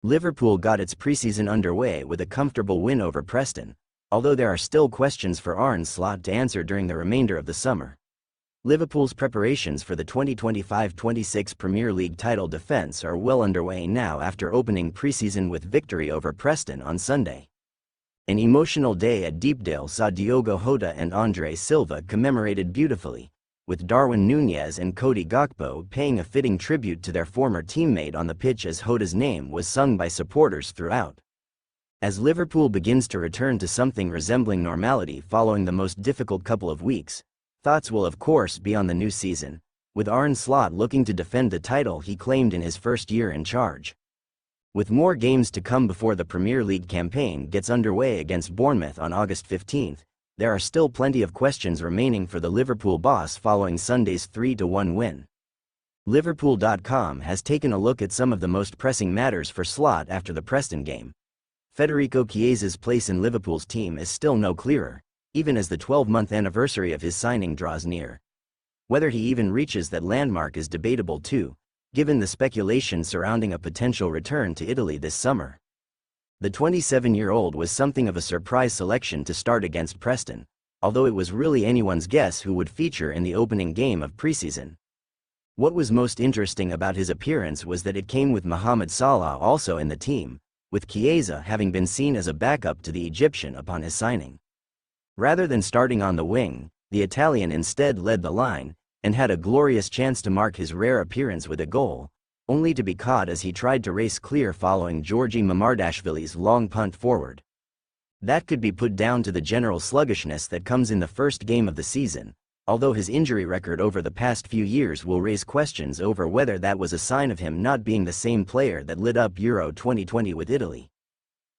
Liverpool got its preseason underway with a comfortable win over Preston, although there are still questions for Arne Slot to answer during the remainder of the summer. Liverpool's preparations for the 2025-26 Premier League title defence are well underway now after opening preseason with victory over Preston on Sunday. An emotional day at Deepdale saw Diogo Jota and Andre Silva commemorated beautifully, with Darwin Núñez and Cody Gakpo paying a fitting tribute to their former teammate on the pitch as Jota's name was sung by supporters throughout. As Liverpool begins to return to something resembling normality following the most difficult couple of weeks, thoughts will of course be on the new season, with Arne Slot looking to defend the title he claimed in his first year in charge. With more games to come before the Premier League campaign gets underway against Bournemouth on August 15, there are still plenty of questions remaining for the Liverpool boss following Sunday's 3-1 win. Liverpool.com has taken a look at some of the most pressing matters for Slot after the Preston game. Federico Chiesa's place in Liverpool's team is still no clearer, even as the 12-month anniversary of his signing draws near. Whether he even reaches that landmark is debatable too, given the speculation surrounding a potential return to Italy this summer. The 27-year-old was something of a surprise selection to start against Preston, although it was really anyone's guess who would feature in the opening game of preseason. What was most interesting about his appearance was that it came with Mohamed Salah also in the team, with Chiesa having been seen as a backup to the Egyptian upon his signing. Rather than starting on the wing, the Italian instead led the line, and had a glorious chance to mark his rare appearance with a goal, only to be caught as he tried to race clear following Georgi Mamardashvili's long punt forward. That could be put down to the general sluggishness that comes in the first game of the season, although his injury record over the past few years will raise questions over whether that was a sign of him not being the same player that lit up Euro 2020 with Italy.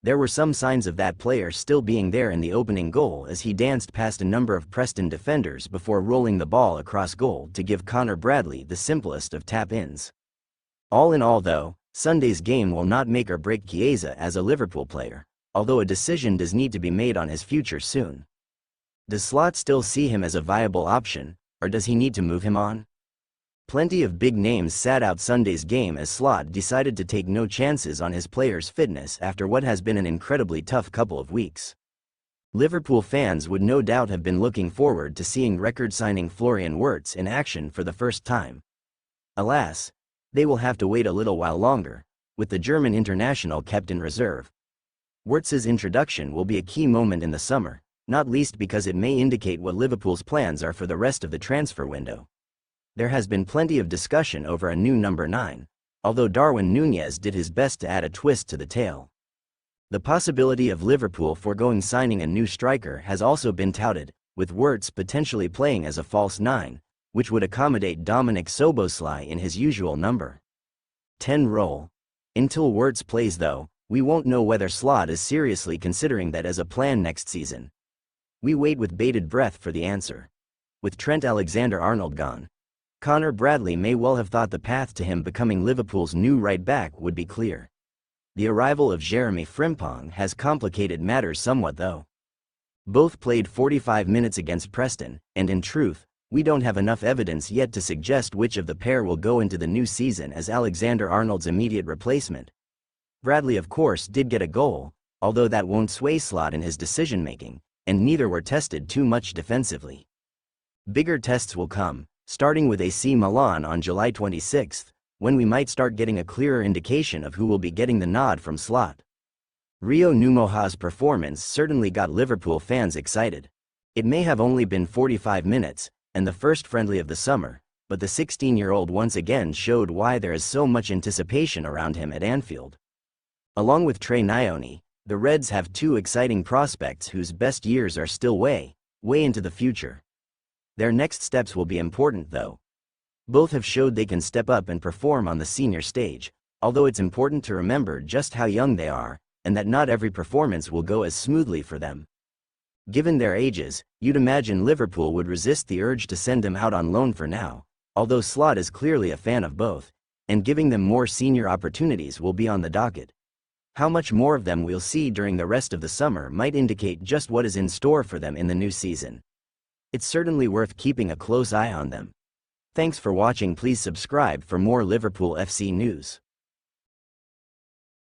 There were some signs of that player still being there in the opening goal as he danced past a number of Preston defenders before rolling the ball across goal to give Connor Bradley the simplest of tap-ins. All in all though, Sunday's game will not make or break Chiesa as a Liverpool player, although a decision does need to be made on his future soon. Does Slot still see him as a viable option, or does he need to move him on? Plenty of big names sat out Sunday's game as Slot decided to take no chances on his players' fitness after what has been an incredibly tough couple of weeks. Liverpool fans would no doubt have been looking forward to seeing record-signing Florian Wirtz in action for the first time. Alas, they will have to wait a little while longer, with the German international kept in reserve. Wirtz's introduction will be a key moment in the summer, not least because it may indicate what Liverpool's plans are for the rest of the transfer window. There has been plenty of discussion over a new number 9, although Darwin Núñez did his best to add a twist to the tale. The possibility of Liverpool foregoing signing a new striker has also been touted, with Wirtz potentially playing as a false 9, which would accommodate Dominik Szoboszlai in his usual number 10 role. Until Wirtz plays though, we won't know whether Slot is seriously considering that as a plan next season. We wait with bated breath for the answer. With Trent Alexander-Arnold gone, Connor Bradley may well have thought the path to him becoming Liverpool's new right-back would be clear. The arrival of Jeremy Frimpong has complicated matters somewhat though. Both played 45 minutes against Preston, and in truth, we don't have enough evidence yet to suggest which of the pair will go into the new season as Alexander-Arnold's immediate replacement. Bradley of course did get a goal, although that won't sway Slot in his decision-making, and neither were tested too much defensively. Bigger tests will come, starting with AC Milan on July 26, when we might start getting a clearer indication of who will be getting the nod from Slot. Rio Numoha's performance certainly got Liverpool fans excited. It may have only been 45 minutes, and the first friendly of the summer, but the 16-year-old once again showed why there is so much anticipation around him at Anfield. Along with Trey Nyoni, the Reds have two exciting prospects whose best years are still way into the future. Their next steps will be important though. Both have showed they can step up and perform on the senior stage, although it's important to remember just how young they are, and that not every performance will go as smoothly for them. Given their ages, you'd imagine Liverpool would resist the urge to send them out on loan for now, although Slot is clearly a fan of both, and giving them more senior opportunities will be on the docket. How much more of them we'll see during the rest of the summer might indicate just what is in store for them in the new season. It's certainly worth keeping a close eye on them. Thanks for watching. Please subscribe for more Liverpool FC news.